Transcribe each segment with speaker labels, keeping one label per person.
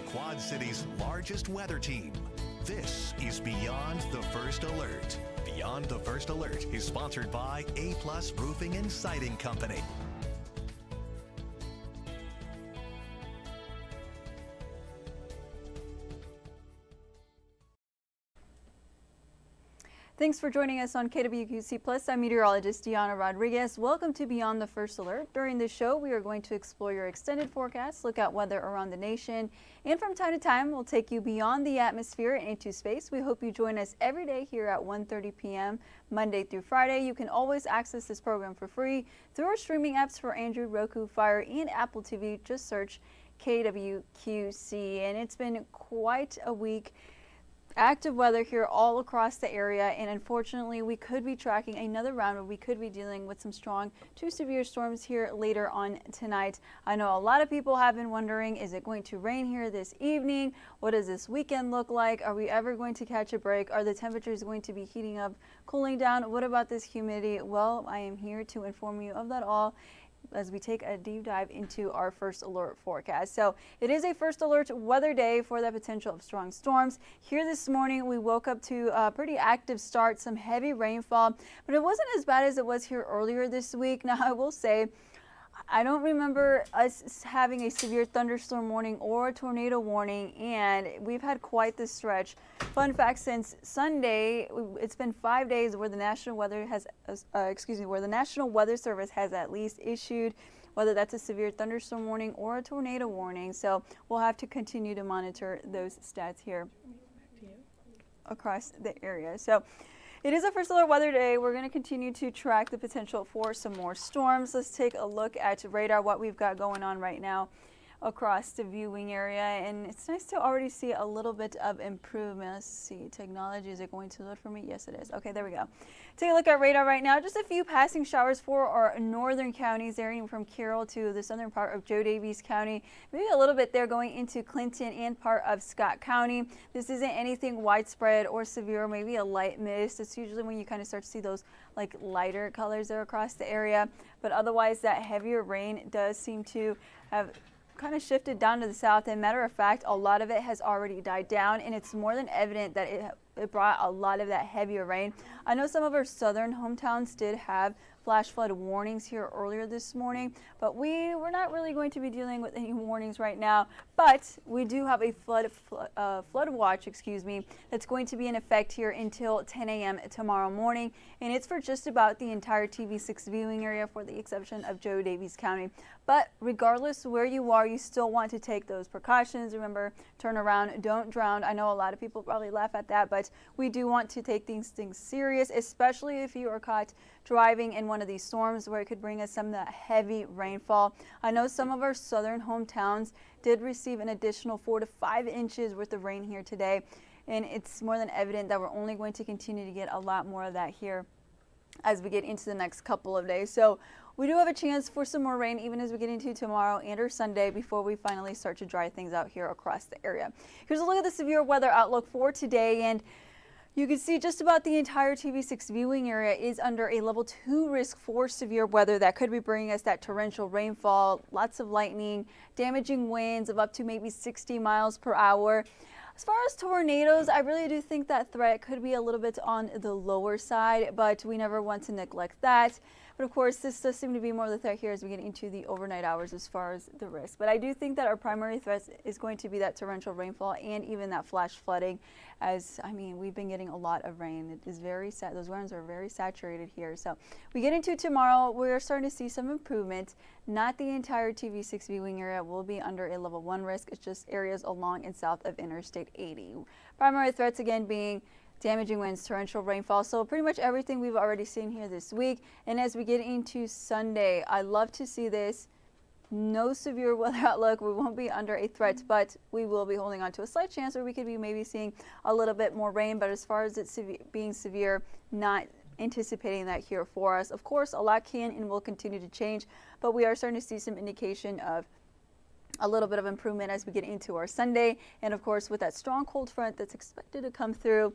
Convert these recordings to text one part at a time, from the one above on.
Speaker 1: Quad City's largest weather team. This is Beyond the First Alert. Beyond the First Alert is sponsored by A Plus Roofing and Siding Company.
Speaker 2: Thanks for joining us on KWQC Plus. I'm meteorologist Diana Rodriguez. Welcome to Beyond the First Alert. During this show, we are going to explore your extended forecast, look at weather around the nation, and from time to time, we'll take you beyond the atmosphere and into space. We hope you join us every day here at 1:30 p.m. Monday through Friday. You can always access this program for free through our streaming apps for Android, Roku, Fire, and Apple TV. Just search KWQC, and it's been quite a week. Active weather here all across the area, and unfortunately we could be tracking another round where we could be dealing with some strong to severe storms here later on tonight. I know a lot of people have been wondering, is it going to rain here this evening? What does this weekend look like? Are we ever going to catch a break? Are the temperatures going to be heating up, cooling down? What about this humidity? Well, I am here to inform you of that all as we take a deep dive into our first alert forecast. So it is a first alert weather day for the potential of strong storms. Here this morning, we woke up to a pretty active start, some heavy rainfall, but it wasn't as bad as it was here earlier this week. Now, I will say, I don't remember us having a severe thunderstorm warning or a tornado warning, and we've had quite the stretch. Fun fact, since Sunday, it's been 5 days where the National Weather Service has at least issued, whether that's a severe thunderstorm warning or a tornado warning. So we'll have to continue to monitor those stats here across the area. So it is a first alert weather day. We're going to continue to track the potential for some more storms. Let's take a look at radar, what we've got going on right now across the viewing area. And it's nice to already see a little bit of improvement. Let's see, technology, is it going to load for me? Yes, it is. Okay, there we go. Take a look at radar right now. Just a few passing showers for our northern counties, varying from Carroll to the southern part of Joe Daviess County. Maybe a little bit there going into Clinton and part of Scott County. This isn't anything widespread or severe, maybe a light mist. It's usually when you kind of start to see those like lighter colors there across the area. But otherwise, that heavier rain does seem to have kind of shifted down to the south, and matter of fact, a lot of it has already died down, and it's more than evident that it brought a lot of that heavier rain. I know some of our southern hometowns did have flash flood warnings here earlier this morning, but we're not really going to be dealing with any warnings right now. But we do have a flood watch, that's going to be in effect here until 10 a.m. tomorrow morning, and it's for just about the entire TV6 viewing area, for the exception of Joe Daviess County. But regardless where you are, you still want to take those precautions. Remember, turn around, don't drown. I know a lot of people probably laugh at that, but we do want to take these things serious, especially if you are caught driving in one of these storms where it could bring us some of that heavy rainfall. I know some of our southern hometowns did receive an additional 4 to 5 inches worth of rain here today, and it's more than evident that we're only going to continue to get a lot more of that here as we get into the next couple of days. So we do have a chance for some more rain even as we get into tomorrow and or Sunday before we finally start to dry things out here across the area. Here's a look at the severe weather outlook for today, and you can see just about the entire TV6 viewing area is under a level 2 risk for severe weather that could be bringing us that torrential rainfall, lots of lightning, damaging winds of up to maybe 60 miles per hour. As far as tornadoes, I really do think that threat could be a little bit on the lower side, but we never want to neglect that. But of course, this does seem to be more of the threat here as we get into the overnight hours as far as the risk. But I do think that our primary threat is going to be that torrential rainfall and even that flash flooding, as, I mean, we've been getting a lot of rain. It is very sad. Those grounds are very saturated here. So we get into tomorrow, we're starting to see some improvement. Not the entire TV6 viewing area will be under a level 1 risk. It's just areas along and south of Interstate 80. Primary threats again being damaging winds, torrential rainfall, so pretty much everything we've already seen here this week. And as we get into Sunday, I love to see this. No severe weather outlook. We won't be under a threat, but we will be holding on to a slight chance where we could be maybe seeing a little bit more rain. But as far as it being severe, not anticipating that here for us. Of course, a lot can and will continue to change, but we are starting to see some indication of a little bit of improvement as we get into our Sunday. And of course, with that strong cold front that's expected to come through,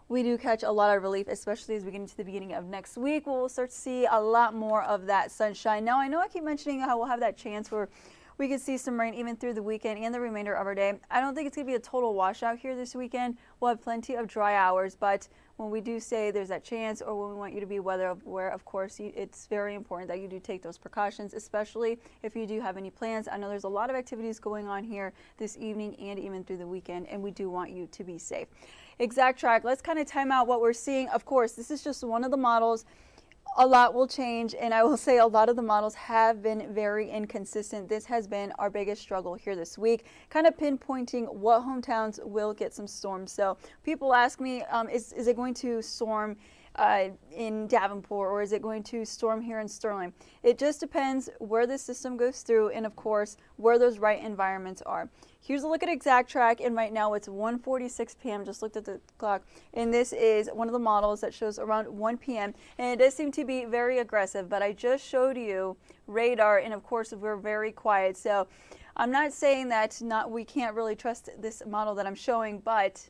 Speaker 2: we do catch a lot of relief, especially as we get into the beginning of next week. We'll start to see a lot more of that sunshine. Now, I know I keep mentioning how we'll have that chance where we could see some rain even through the weekend and the remainder of our day. I don't think it's going to be a total washout here this weekend. We'll have plenty of dry hours, but when we do say there's that chance, or when we want you to be weather aware, of course, it's very important that you do take those precautions, especially if you do have any plans. I know there's a lot of activities going on here this evening and even through the weekend, and we do want you to be safe. Exactrack, let's kind of time out what we're seeing. Of course, this is just one of the models. A lot will change, and I will say a lot of the models have been very inconsistent. This has been our biggest struggle here this week, kind of pinpointing what hometowns will get some storms. So people ask me, is it going to storm in Davenport, or is it going to storm here in Sterling? It just depends where the system goes through, and of course where those right environments are. Here's a look at Exactrack, and right now it's 1:46 p.m. Just looked at the clock, and this is one of the models that shows around 1 p.m. and it does seem to be very aggressive, but I just showed you radar, and of course we're very quiet. So I'm not saying that we can't really trust this model that I'm showing, but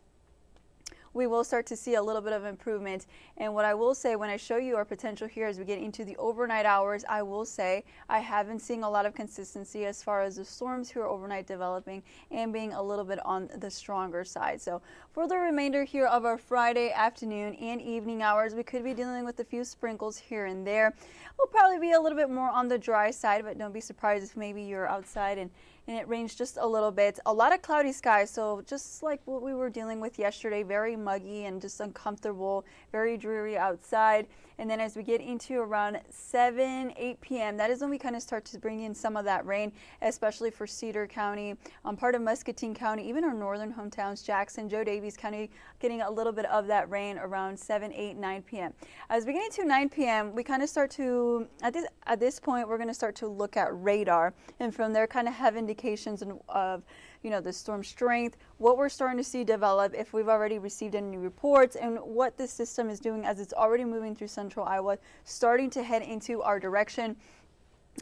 Speaker 2: we will start to see a little bit of improvement. And what I will say when I show you our potential here as we get into the overnight hours, I will say I have been seeing a lot of consistency as far as the storms here overnight developing and being a little bit on the stronger side. So for the remainder here of our Friday afternoon and evening hours, we could be dealing with a few sprinkles here and there. We'll probably be a little bit more on the dry side, but don't be surprised if maybe you're outside and it rains just a little bit. A lot of cloudy skies, so just like what we were dealing with yesterday, very muggy and just uncomfortable, very dreary outside. And then as we get into around 8 p.m., that is when we kind of start to bring in some of that rain, especially for Cedar County, part of Muscatine County, even our northern hometowns, Jackson, Joe Daviess County, getting a little bit of that rain around 7, 8, 9 p.m. As we get into 9 p.m., we kind of start to, at this point, we're going to start to look at radar, and from there kind of have indications of the storm strength, what we're starting to see develop, if we've already received any reports, and what this system is doing as it's already moving through central Iowa, starting to head into our direction.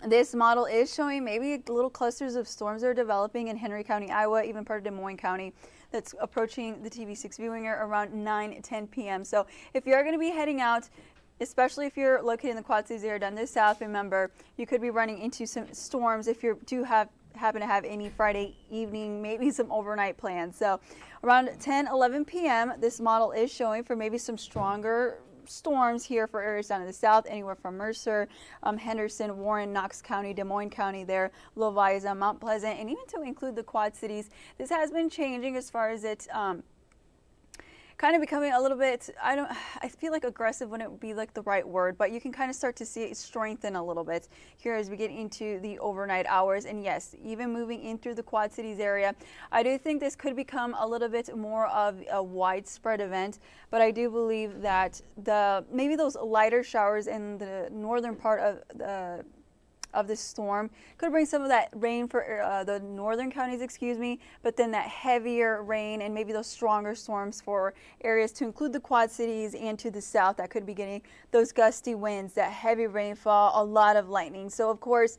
Speaker 2: This model is showing maybe little clusters of storms that are developing in Henry County, Iowa, even part of Des Moines County, that's approaching the TV6 viewing area around 9, 10 p.m. So if you're going to be heading out, especially if you're located in the Quad Cities area down the south, remember, you could be running into some storms if you do happen to have any Friday evening, maybe some overnight plans. So around 10, 11 p.m., this model is showing for maybe some stronger storms here for areas down in the south, anywhere from Mercer, Henderson, Warren, Knox County, Des Moines County there, Loviza, Mount Pleasant, and even to include the Quad Cities. This has been changing as far as it kind of becoming a little bit, I feel like aggressive wouldn't be like the right word, but you can kind of start to see it strengthen a little bit here as we get into the overnight hours. And yes, even moving in through the Quad Cities area, I do think this could become a little bit more of a widespread event, but I do believe that maybe those lighter showers in the northern part of this storm could bring some of that rain for the northern counties, but then that heavier rain and maybe those stronger storms for areas to include the Quad Cities and to the south that could be getting those gusty winds, that heavy rainfall, a lot of lightning. So of course,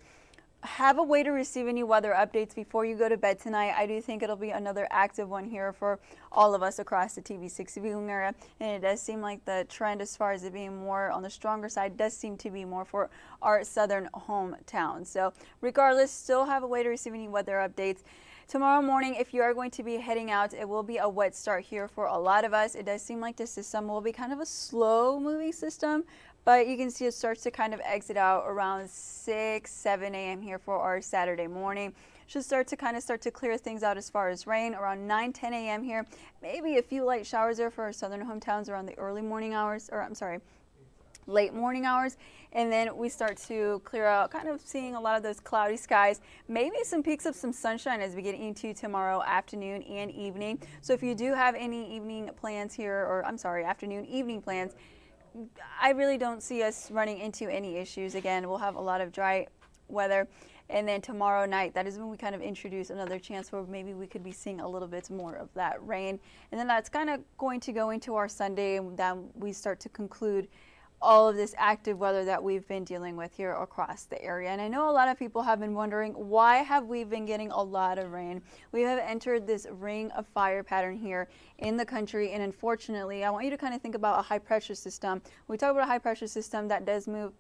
Speaker 2: have a way to receive any weather updates before you go to bed tonight. I do think it'll be another active one here for all of us across the TV6 viewing area, and it does seem like the trend as far as it being more on the stronger side does seem to be more for our southern hometowns. So regardless, still have a way to receive any weather updates. Tomorrow morning, if you are going to be heading out, it will be a wet start here for a lot of us. It does seem like the system will be kind of a slow moving system, but you can see it starts to kind of exit out around 6, 7 a.m. here for our Saturday morning. Should start to clear things out as far as rain around 9, 10 a.m. here. Maybe a few light showers there for our southern hometowns around the late morning hours. And then we start to clear out, kind of seeing a lot of those cloudy skies, maybe some peaks of some sunshine as we get into tomorrow afternoon and evening. So if you do have any evening plans here, afternoon, evening plans, I really don't see us running into any issues. Again, we'll have a lot of dry weather. And then tomorrow night, that is when we kind of introduce another chance where maybe we could be seeing a little bit more of that rain. And then that's kind of going to go into our Sunday, and then we start to conclude all of this active weather that we've been dealing with here across the area. And I know a lot of people have been wondering, why have we been getting a lot of rain? We have entered this ring of fire pattern here in the country, and unfortunately, I want you to kind of think about a high pressure system. When we talk about a high pressure system that does move,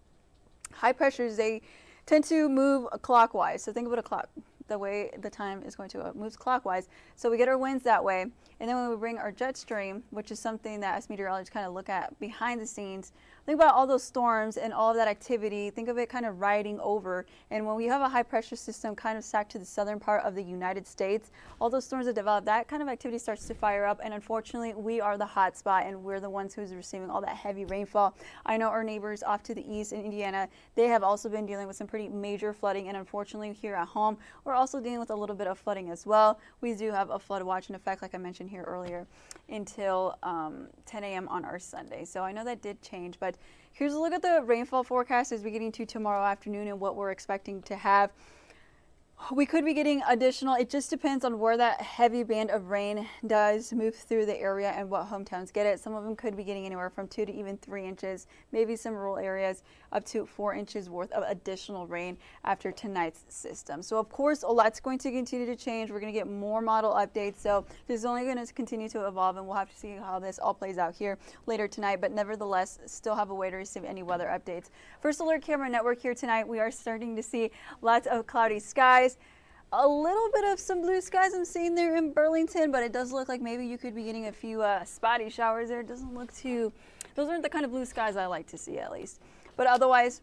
Speaker 2: high pressures, they tend to move clockwise. So think about a clock. the way the time is going to move clockwise. So we get our winds that way. And then when we bring our jet stream, which is something that as meteorologists kind of look at behind the scenes, think about all those storms and all of that activity. Think of it kind of riding over. And when we have a high pressure system kind of stacked to the southern part of the United States, all those storms that develop, that kind of activity starts to fire up. And unfortunately, we are the hot spot and we're the ones who's receiving all that heavy rainfall. I know our neighbors off to the east in Indiana, they have also been dealing with some pretty major flooding. And unfortunately, here at home, we're also dealing with a little bit of flooding as well. We do have a flood watch in effect, like I mentioned here earlier, until 10 a.m. on our Sunday. So I know that did change, but here's a look at the rainfall forecast as we get into tomorrow afternoon and what we're expecting to have. We could be getting additional, it just depends on where that heavy band of rain does move through the area and what hometowns get it. Some of them could be getting anywhere from 2 to even 3 inches, maybe some rural areas up to 4 inches worth of additional rain after tonight's system. So of course, a lot's going to continue to change. We're going to get more model updates. So this is only going to continue to evolve and we'll have to see how this all plays out here later tonight. But nevertheless, still have a way to receive any weather updates. First Alert Camera Network here tonight. We are starting to see lots of cloudy skies. A little bit of some blue skies I'm seeing there in Burlington, but it does look like maybe you could be getting a few spotty showers there. It doesn't look too, those aren't the kind of blue skies I like to see at least. But otherwise,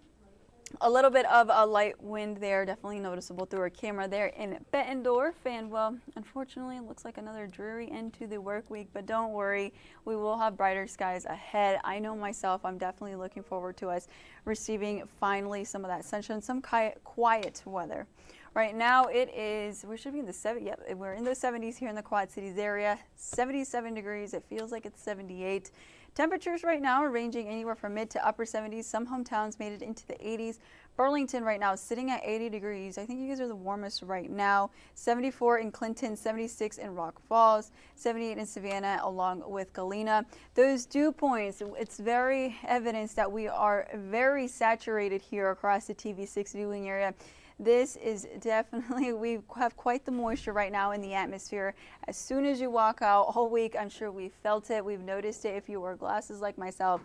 Speaker 2: a little bit of a light wind there, definitely noticeable through our camera there in Bettendorf. And well, unfortunately, it looks like another dreary end to the work week, but don't worry, we will have brighter skies ahead. I know myself, I'm definitely looking forward to us receiving finally some of that sunshine, some quiet weather. Right now it is, we should be in the 70s, yep, we're in the 70s here in the Quad Cities area, 77 degrees, it feels like it's 78. Temperatures right now are ranging anywhere from mid to upper 70s. Some hometowns made it into the 80s. Burlington right now is sitting at 80 degrees. I think you guys are the warmest right now. 74 in Clinton, 76 in Rock Falls, 78 in Savannah, along with Galena. Those dew points, it's very evidence that we are very saturated here across the TV6 viewing area. This is definitely, we have quite the moisture right now in the atmosphere. As soon as you walk out all week, I'm sure we felt it. We've noticed it. If you wear glasses like myself,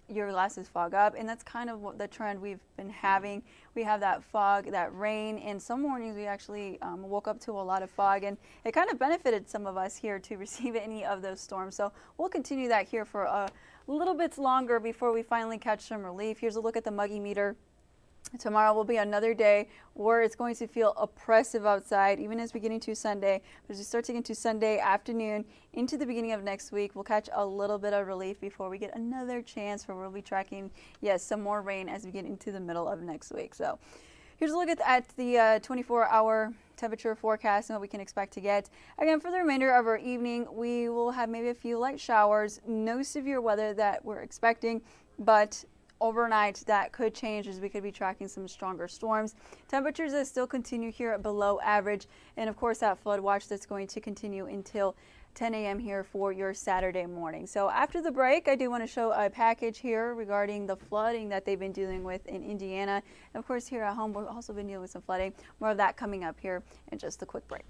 Speaker 2: your glasses fog up, and that's kind of what the trend we've been having. We have that fog, that rain, and some mornings we actually woke up to a lot of fog, and it kind of benefited some of us here to receive any of those storms. So we'll continue that here for a little bit longer before we finally catch some relief. Here's a look at the Muggy meter. Tomorrow will be another day where it's going to feel oppressive outside, even as we get into Sunday. But as we start to get into Sunday afternoon, into the beginning of next week, we'll catch a little bit of relief before we get another chance where we'll be tracking, yes, some more rain as we get into the middle of next week. So here's a look at the 24-hour temperature forecast and what we can expect to get. Again, for the remainder of our evening, we will have maybe a few light showers, no severe weather that we're expecting, but overnight that could change as we could be tracking some stronger storms. Temperatures that still continue here at below average, and of course that flood watch that's going to continue until 10 a.m. here for your Saturday morning. So after the break, I do want to show a package here regarding the flooding that they've been dealing with in Indiana. And of course here at home we've also been dealing with some flooding. More of that coming up here in just a quick break.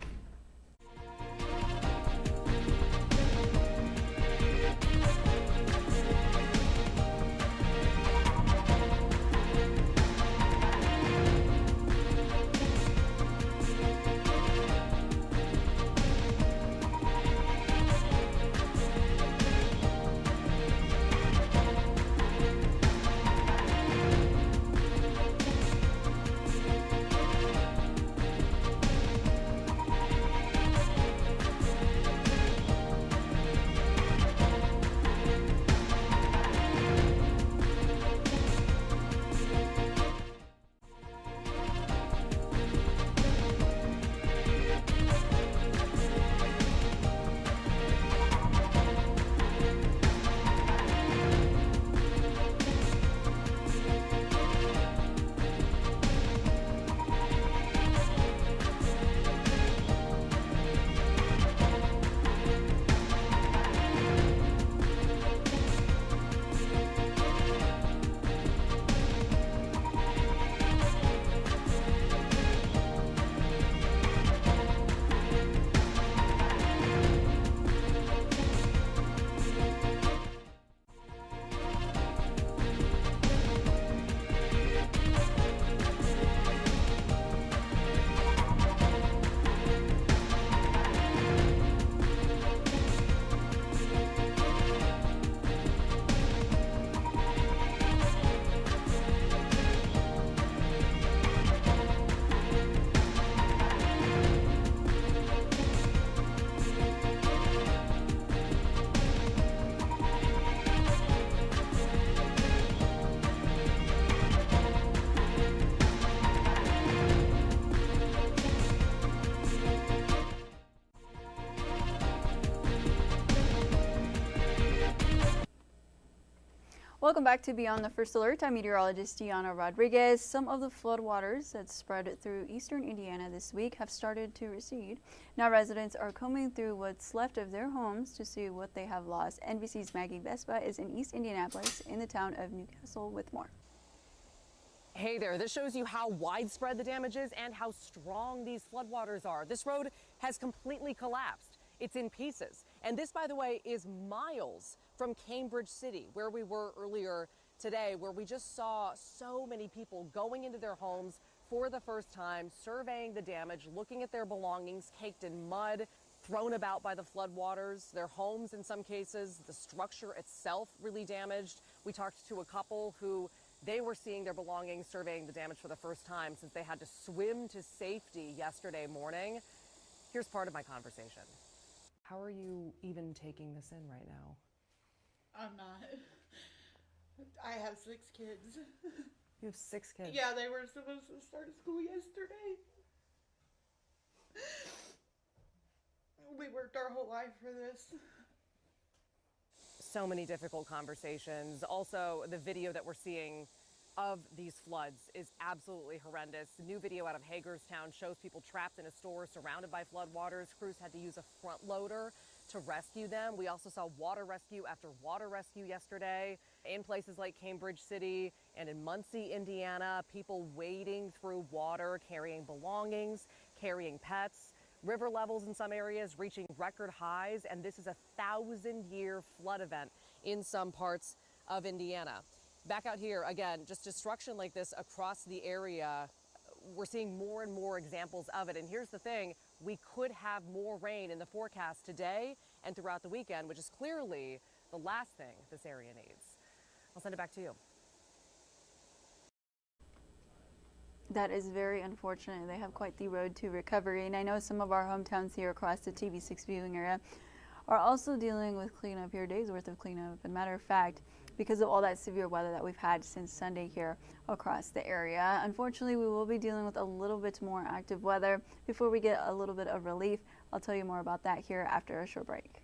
Speaker 2: Welcome back to Beyond the First Alert. I'm meteorologist Diana Rodriguez. Some of the floodwaters that spread through eastern Indiana this week have started to recede. Now residents are combing through what's left of their homes to see what they have lost. NBC's Maggie Vespa is in East Indianapolis in the town of Newcastle with more.
Speaker 3: Hey there, this shows you how widespread the damage is and how strong these floodwaters are. This road has completely collapsed. It's in pieces. And this, by the way, is miles from Cambridge City, where we were earlier today, where we just saw so many people going into their homes for the first time, surveying the damage, looking at their belongings caked in mud, thrown about by the floodwaters, their homes in some cases, the structure itself really damaged. We talked to a couple who they were seeing their belongings, surveying the damage for the first time since they had to swim to safety yesterday morning. Here's part of my conversation. How are you even taking this in right now?
Speaker 4: I'm not. I have 6 kids.
Speaker 3: You have 6 kids?
Speaker 4: Yeah, they were supposed to start school yesterday. We worked our whole life for this.
Speaker 3: So many difficult conversations. Also, the video that we're seeing of these floods is absolutely horrendous. The new video out of Hagerstown shows people trapped in a store surrounded by floodwaters. Crews had to use a front loader to rescue them. We also saw water rescue after water rescue yesterday in places like Cambridge City and in Muncie, Indiana. People wading through water, carrying belongings, carrying pets. River levels in some areas reaching record highs, and this is a 1,000-year flood event in some parts of Indiana. Back out here, again, just destruction like this across the area. We're seeing more and more examples of it. And here's the thing, we could have more rain in the forecast today and throughout the weekend, which is clearly the last thing this area needs. I'll send it back to you.
Speaker 2: That is very unfortunate. They have quite the road to recovery. And I know some of our hometowns here across the TV6 viewing area are also dealing with cleanup here, days worth of cleanup. As a matter of fact, because of all that severe weather that we've had since Sunday here across the area. Unfortunately, we will be dealing with a little bit more active weather before we get a little bit of relief. I'll tell you more about that here after a short break.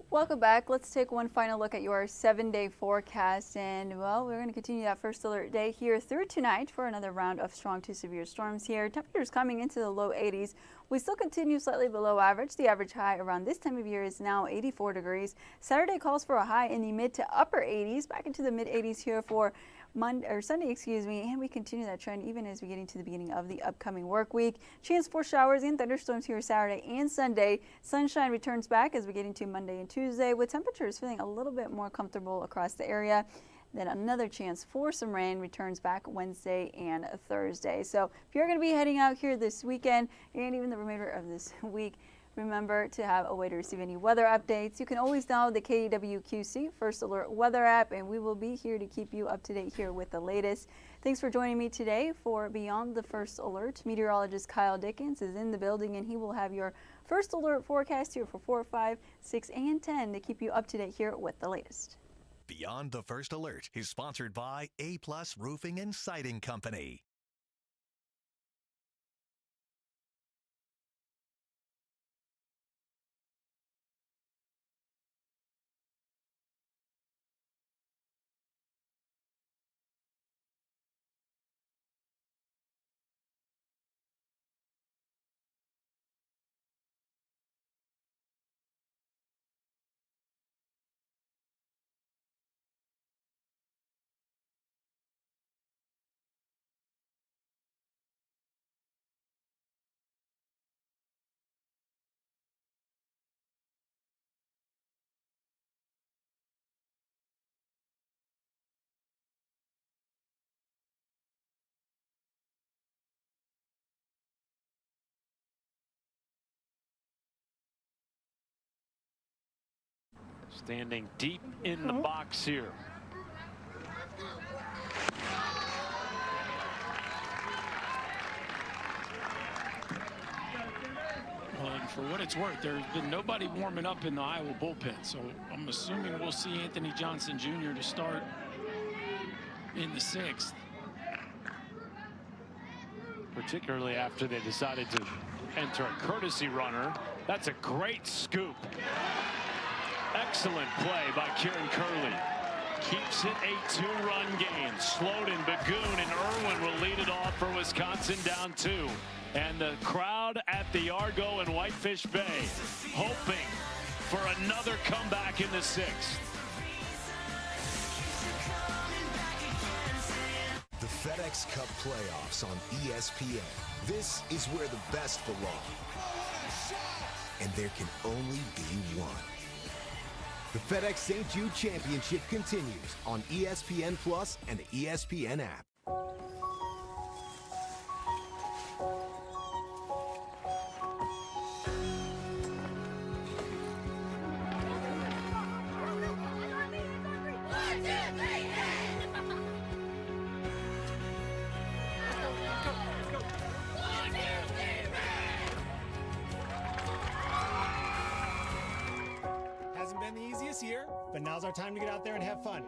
Speaker 2: Welcome back. Let's take one final look at your 7-day forecast. And, well, we're going to continue that first alert day here through tonight for another round of strong to severe storms here. Temperatures coming into the low 80s. We still continue slightly below average. The average high around this time of year is now 84 degrees. Saturday calls for a high in the mid to upper 80s, back into the mid 80s here for Sunday, excuse me, and we continue that trend even as we get into the beginning of the upcoming work week. Chance for showers and thunderstorms here Saturday and Sunday. Sunshine returns back as we get into Monday and Tuesday, with temperatures feeling a little bit more comfortable across the area. Then another chance for some rain returns back Wednesday and Thursday. So if you're going to be heading out here this weekend and even the remainder of this week, remember to have a way to receive any weather updates. You can always download the KWQC First Alert weather app, and we will be here to keep you up to date here with the latest. Thanks for joining me today for Beyond the First Alert. Meteorologist Kyle Dickens is in the building, and he will have your First Alert forecast here for 4, 5, 6, and 10 to keep you up to date here with the latest.
Speaker 1: Beyond the First Alert is sponsored by A+ Roofing and Siding Company.
Speaker 5: Standing deep in the box here.
Speaker 6: Well, and for what it's worth, there's been nobody warming up in the Iowa bullpen, so I'm assuming we'll see Anthony Johnson Jr. to start in the 6th.
Speaker 5: Particularly after they decided to enter a courtesy runner. That's a great scoop. Excellent play by Kieran Curley. Keeps it a 2-run game. Sloden, Bagoon, and Irwin will lead it off for Wisconsin down 2. And the crowd at the Argo in Whitefish Bay hoping for another comeback in the 6th.
Speaker 7: The FedEx Cup playoffs on ESPN. This is where the best belong. And there can only be one. The FedEx St. Jude Championship continues on ESPN Plus and the ESPN app.
Speaker 8: Hasn't been the easiest year, but now's our time to get out there and have fun.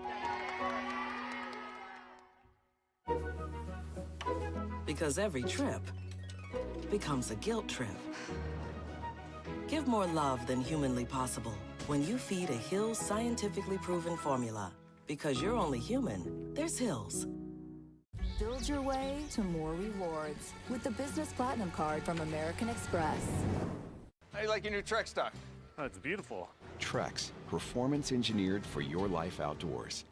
Speaker 9: Because every trip becomes a guilt trip. Give more love than humanly possible when you feed a Hill's scientifically proven formula. Because you're only human, there's Hill's.
Speaker 10: Build your way to more rewards with the Business Platinum Card from American Express.
Speaker 11: How do you like your new Trek stock?
Speaker 5: Oh, it's beautiful.
Speaker 12: Trex, performance engineered for your life outdoors.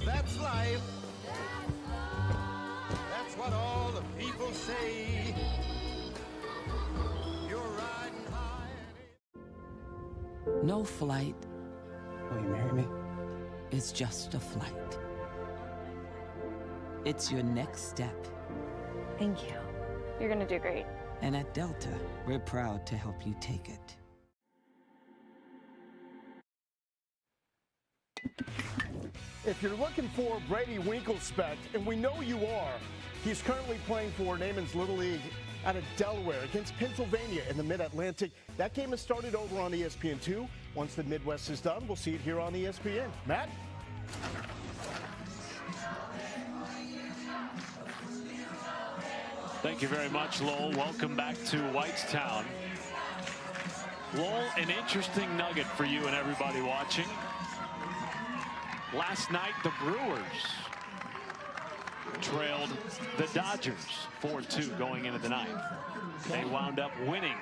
Speaker 11: That's life. That's what all the people say. You're riding high.
Speaker 13: No flight.
Speaker 8: Will you marry me?
Speaker 13: It's just a flight. It's your next step.
Speaker 14: Thank you. You're gonna do great.
Speaker 13: And at Delta, we're proud to help you take it.
Speaker 15: If you're looking for Brady Winklespect, and we know you are, he's currently playing for Naaman's Little League out of Delaware against Pennsylvania in the Mid-Atlantic. That game has started over on ESPN2. Once the Midwest is done, we'll see it here on ESPN. Matt?
Speaker 5: Thank you very much, Lowell. Welcome back to Whitestown. Lowell, an interesting nugget for you and everybody watching. Last night, the Brewers trailed the Dodgers 4-2 going into the ninth. They wound up winning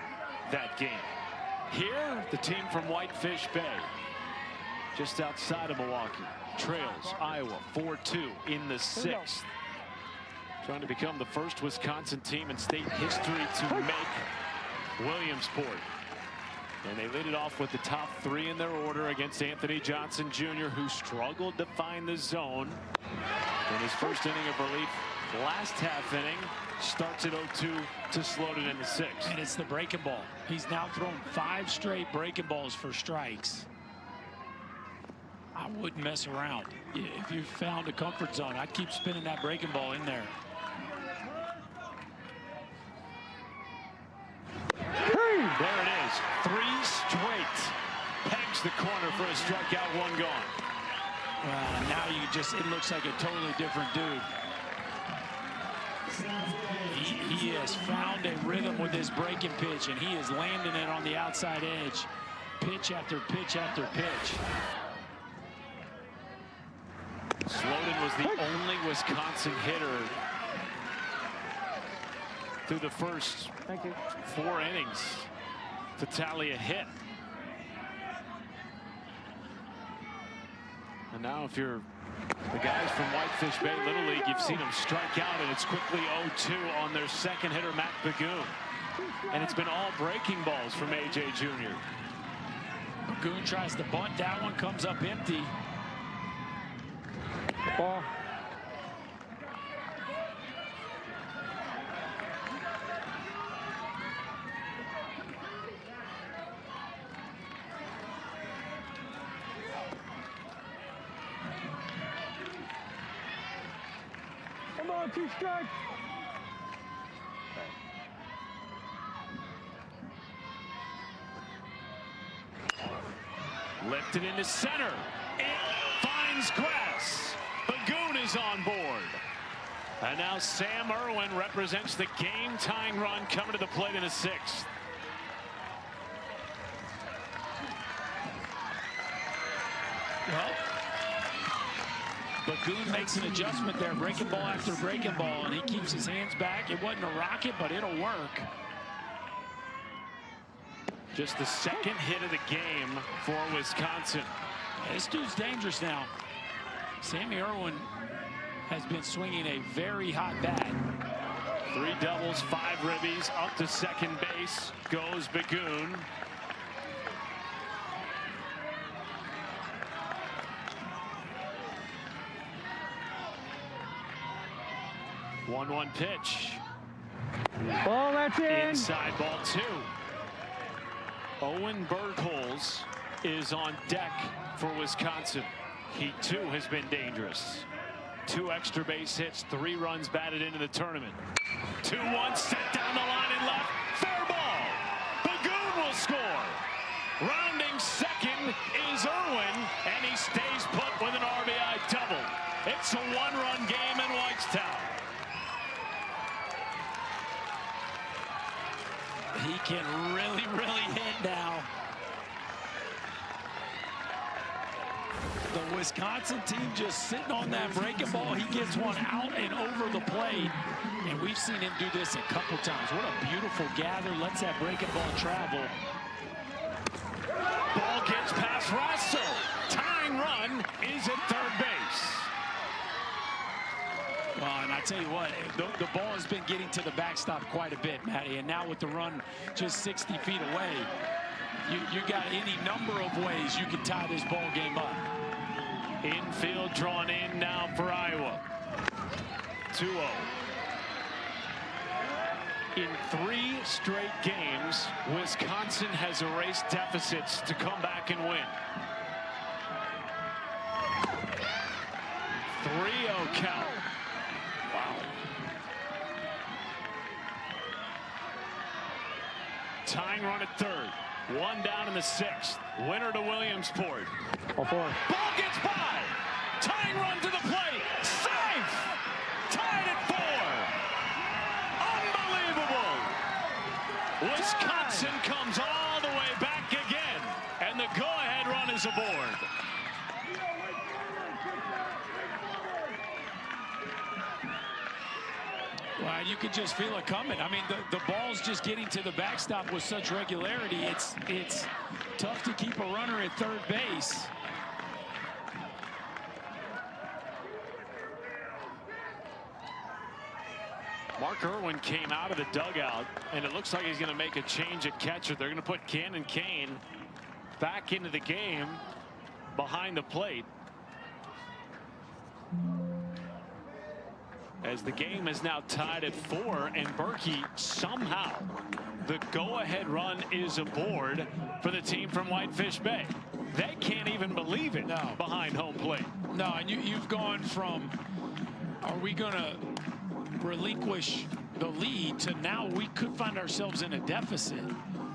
Speaker 5: that game. Here, the team from Whitefish Bay, just outside of Milwaukee, trails Iowa 4-2 in the 6th. Trying to become the first Wisconsin team in state history to make Williamsport. And they lead it off with the top 3 in their order against Anthony Johnson Jr., who struggled to find the zone in his first inning of relief. Last half inning starts at 0-2 to Sloten in the 6th.
Speaker 6: And it's the breaking ball. He's now thrown 5 straight breaking balls for strikes. I wouldn't mess around. If you found a comfort zone, I'd keep spinning that breaking ball in there.
Speaker 5: There it is. 3 straight. Pegs the corner for a strikeout, 1 gone.
Speaker 6: Well, now it looks like a totally different dude. He has found a rhythm with his breaking pitch, and he is landing it on the outside edge. Pitch after pitch after pitch.
Speaker 5: Sloten was the only Wisconsin hitter through the first 4 innings to tally a hit. And now if you're the guys from Whitefish Bay Little League, you've seen them strike out, and it's quickly 0-2 on their second hitter, Matt Bagoon. And it's been all breaking balls from AJ Jr.
Speaker 6: Bagoon tries to bunt. That one comes up empty.
Speaker 15: Ball. Come on, 2 strikes.
Speaker 5: Lifted into center. It finds grass. Bagoon is on board. And now Sam Irwin represents the game-tying run coming to the plate in the 6th.
Speaker 6: Well, Bagoon makes an adjustment there, breaking ball after breaking ball, and he keeps his hands back. It wasn't a rocket, but it'll work.
Speaker 5: Just the 2nd hit of the game for Wisconsin.
Speaker 6: Yeah, this dude's dangerous now. Sammy Irwin has been swinging a very hot bat.
Speaker 5: 3 doubles, 5 ribbies, up to second base goes Bagoon. One pitch.
Speaker 15: Ball, that's in.
Speaker 5: Inside ball 2. Owen Bergholz is on deck for Wisconsin. He too has been dangerous. 2 extra base hits, 3 runs batted into the tournament. 2-1 set down the line and left. Fair ball. Bagoon will score. Rounding second is Irwin, and he stays put with an RBI double. It's a 1-run game in Whitestown.
Speaker 6: He can really hit now. The Wisconsin team just sitting on that breaking ball. He gets one out and over the plate. And we've seen him do this a couple times. What a beautiful gather. Lets that breaking ball travel.
Speaker 5: Ball gets past Russell. Tying run is at third base.
Speaker 6: Well, and I tell you what, the ball has been getting to the backstop quite a bit, Matty. And now with the run just 60 feet away, you got any number of ways you can tie this ball game up.
Speaker 5: Infield drawn in now for Iowa. 2-0. In 3 straight games, Wisconsin has erased deficits to come back and win. 3-0 count. Wow. Tying run at third. 1 down in the 6th. Winner to Williamsport.
Speaker 15: Ball
Speaker 5: gets by. Tying run to the plate. Safe. Tied at 4. Unbelievable. Wisconsin comes all the way back again. And the go-ahead run is aboard.
Speaker 6: Well, you could just feel it coming. I mean, the ball's just getting to the backstop with such regularity. It's tough to keep a runner at third base.
Speaker 5: Mark Irwin came out of the dugout, and it looks like he's going to make a change at catcher. They're going to put Cannon Kane back into the game behind the plate, as the game is now tied at 4, and Berkey, somehow the go-ahead run is aboard for the team from Whitefish Bay. They can't even believe it.
Speaker 6: No.
Speaker 5: Behind home plate.
Speaker 6: No, and you've gone from, are we going to relinquish the lead, to now we could find ourselves in a deficit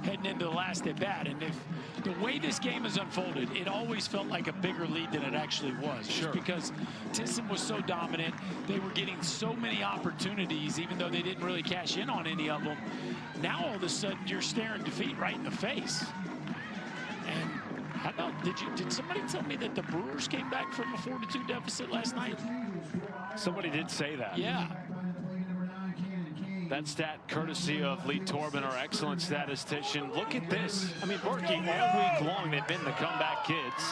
Speaker 6: heading into the last at bat. And if the way this game has unfolded, it always felt like a bigger lead than it actually was.
Speaker 5: Sure.
Speaker 6: Just because Thyssen was so dominant, they were getting so many opportunities, even though they didn't really cash in on any of them. Now all of a sudden you're staring defeat right in the face. And how about, did somebody tell me that the Brewers came back from a 4-2 deficit last night?
Speaker 5: Somebody did say that.
Speaker 6: Yeah.
Speaker 5: That stat courtesy of Lee Torben, our excellent statistician. Look at this. I mean, Berkey, all week long, they've been the comeback kids.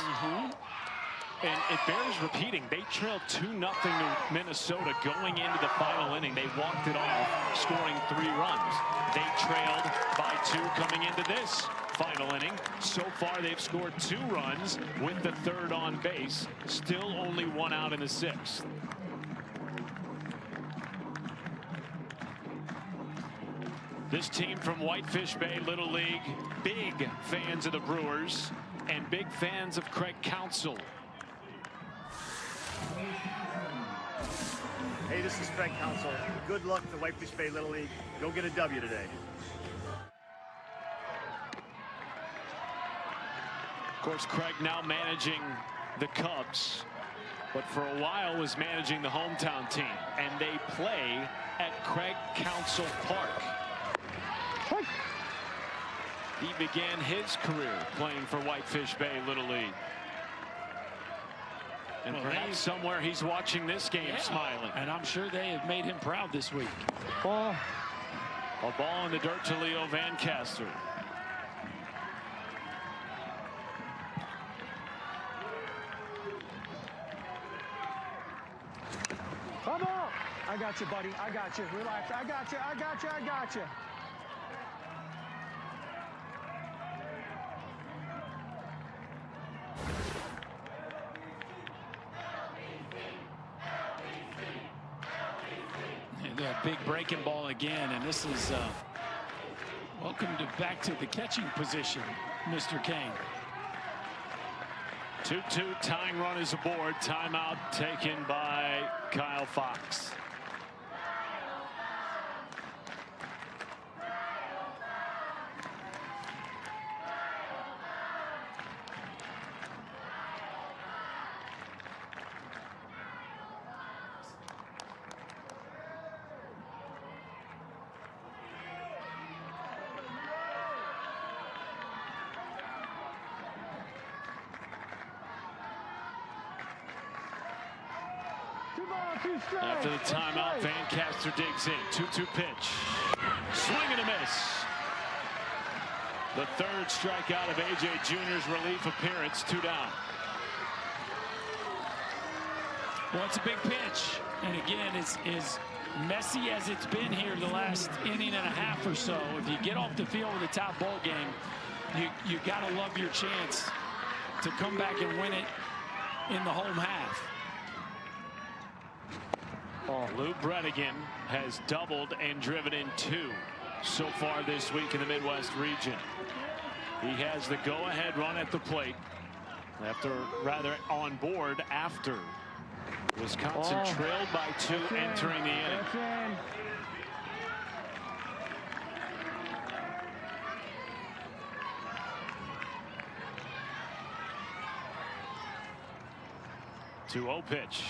Speaker 5: And it bears repeating. They trailed 2-0 to Minnesota going into the final inning. They walked it off, scoring 3 runs. They trailed by 2 coming into this final inning. So far, they've scored 2 runs with the 3rd on base. Still only 1 out in the 6th. This team from Whitefish Bay Little League, big fans of the Brewers and big fans of Craig Counsell.
Speaker 16: Hey, this is Craig Counsell. Good luck to Whitefish Bay Little League. Go get a W today.
Speaker 5: Of course, Craig now managing the Cubs, but for a while was managing the hometown team, and they play at Craig Counsell Park. He began his career playing for Whitefish Bay Little League. And perhaps somewhere he's watching this game smiling.
Speaker 6: And I'm sure they have made him proud this week.
Speaker 5: A ball in the dirt to Leo Vancaster.
Speaker 17: Come on. I got you, buddy. I got you. Relax. I got you. I got you. I got you.
Speaker 6: That big breaking ball again, and this is welcome back to the catching position, Mr. Kane.
Speaker 5: 2-2 tying run is aboard. Timeout taken by Kyle Fox. After the timeout, Vancaster digs in. 2-2 pitch. Swing and a miss. The 3rd strikeout of A.J. Jr.'s relief appearance. 2 down.
Speaker 6: Well, it's a big pitch. And again, it's as messy as it's been here the last inning and a half or so. If you get off the field with a top ball game, you got to love your chance to come back and win it in the home half.
Speaker 5: Lou Bredigan has doubled and driven in 2 so far this week in the Midwest region. He has the go-ahead run at the plate on board after Wisconsin trailed by 2 entering the inning. 2-0 pitch.